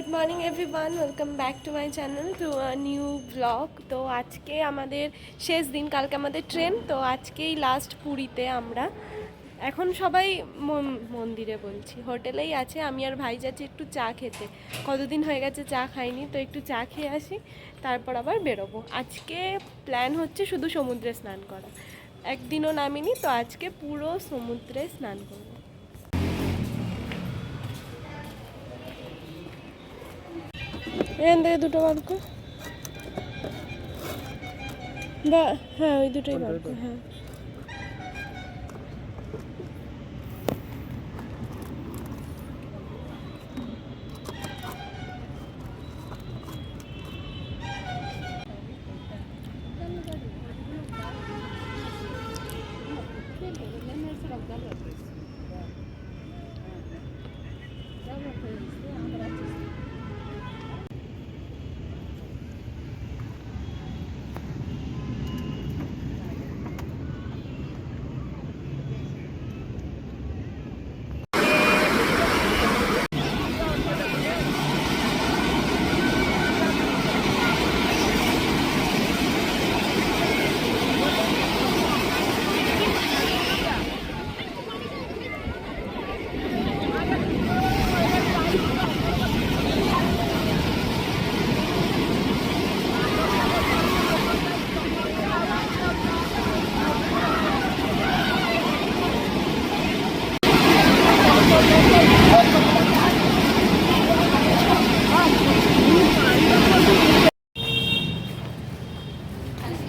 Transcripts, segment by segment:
Good morning everyone, welcome back to my channel to new blog. তো আজকে আমাদের শেষ দিন, কালকে আমাদের ট্রেন। তো আজকেই লাস্ট পুরীতে আমরা। এখন সবাই মন্দিরে বলছি, হোটেলেই আছে। আমি আর ভাই যাচ্ছি একটু চা খেতে, কতদিন হয়ে গেছে চা খাইনি, তো একটু চা খেয়ে আসি, তারপর আবার বেরোবো। আজকে প্ল্যান হচ্ছে শুধু সমুদ্রে স্নান করা, একদিনও নামিনি, তো আজকে পুরো সমুদ্রে স্নান করবো। এখান থেকে দুটো বার কর, বা হ্যাঁ ওই দুটোই বার কর। হ্যাঁ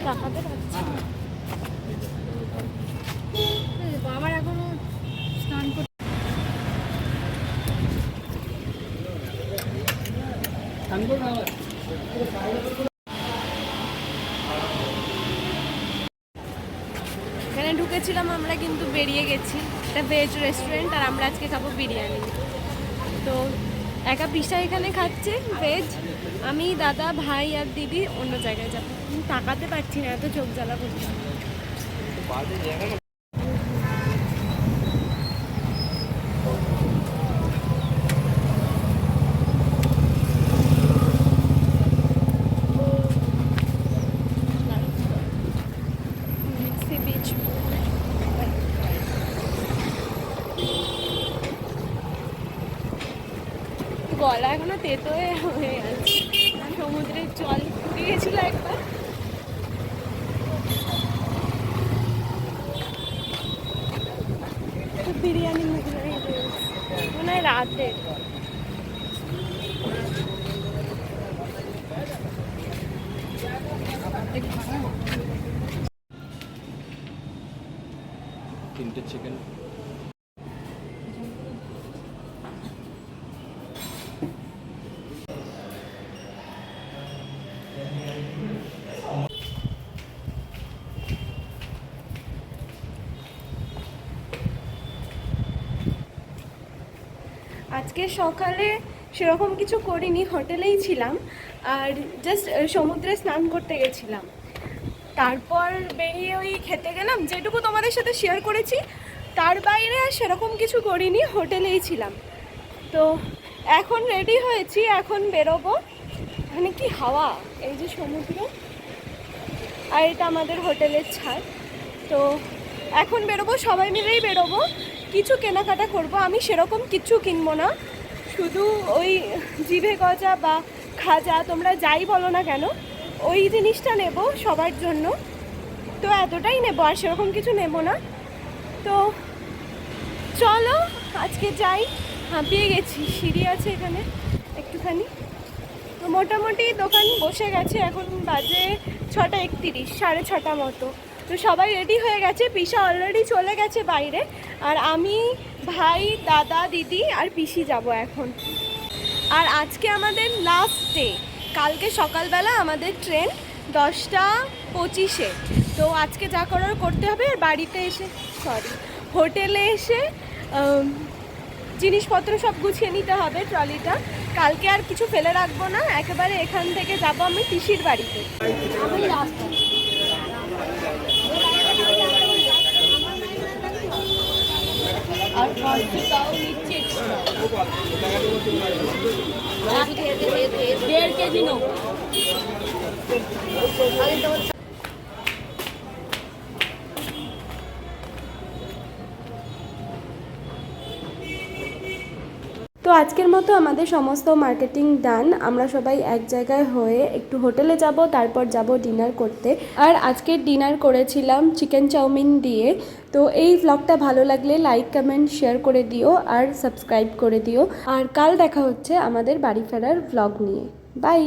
টাকাতে পাচ্ছি না। বাবার এখনো স্নান করতে এখানে ঢুকেছিলাম আমরা, কিন্তু বেরিয়ে গেছি। এটা ভেজ রেস্টুরেন্ট, আর আমরা আজকে খাবো বিরিয়ানি। তো একা পিসা এখানে খাচ্ছে ভেজ, আমি, দাদা, ভাই আর দিদি অন্য জায়গায় যাবো। তাকাতে পারছি না, এত চোখ জ্বালা করছি। সি বিচ, গলা এখনো তেতো হয়ে আছে, সমুদ্রের জল ফুটে গেছিল একবার। বিরিয়ানি মনে হয় রাতে। তিনটে চিকেন। আজকে সকালে সেরকম কিছু করিনি, হোটেলেই ছিলাম, আর জাস্ট সমুদ্রে স্নান করতে গেছিলাম। তারপর বেরিয়ে ওই খেতে গেলাম, যেটুকু তোমাদের সাথে শেয়ার করেছি, তার বাইরে আর সেরকম কিছু করিনি, হোটেলেই ছিলাম। তো এখন রেডি হয়েছি, এখন বেরোবো। মানে কি হাওয়া, এই যে সমুদ্র, আর এটা আমাদের হোটেলের ছাদ। তো এখন বেরোবো, সবাই মিলেই বেরোবো, কিছু কেনাকাটা করব। আমি সেরকম কিছু কিনবো না, শুধু ওই জিভে গজা বা খাজা, তোমরা যাই বলো না কেন, ওই জিনিসটা নেব সবার জন্য। তো এতটাই নেবো, আর সেরকম কিছু নেব না। তো চলো আজকে যাই। হাঁপিয়ে গেছি, সিঁড়ি আছে এখানে একটুখানি। তো মোটামুটি দোকান বসে গেছে, এখন বাজে 6:31, 6:30 মতো। তো সবাই রেডি হয়ে গেছে, পিসা অলরেডি চলে গেছে বাইরে, আর আমি, ভাই, দাদা, দিদি আর পিসি যাব এখন। আর আজকে আমাদের লাস্ট ডে, কালকে সকালবেলা আমাদের ট্রেন 10:25-এ। তো আজকে যা করার করতে হবে, আর বাড়িতে এসে হোটেলে এসে জিনিসপত্র সব গুছিয়ে নিতে হবে, ট্রলিটা। কালকে আর কিছু ফেলে রাখবো না, একেবারে এখান থেকে যাবো আমি পিসির বাড়িতে। আর খরচটাও নিচ্ছে। 1.5 কেজি নো। তো আজকের মতো আমাদের সমস্ত মার্কেটিং ডান। আমরা সবাই এক জায়গায় হয়ে একটু হোটেলে যাব, তারপর যাব ডিনার করতে। আর আজকের ডিনার করেছিলাম চিকেন চাউমিন দিয়ে। তো এই ভ্লগটা ভালো লাগলে লাইক কমেন্ট শেয়ার করে দিও আর সাবস্ক্রাইব করে দিও। আর কাল দেখা হচ্ছে আমাদের বাড়ি ফেরার ভ্লগ নিয়ে। বাই।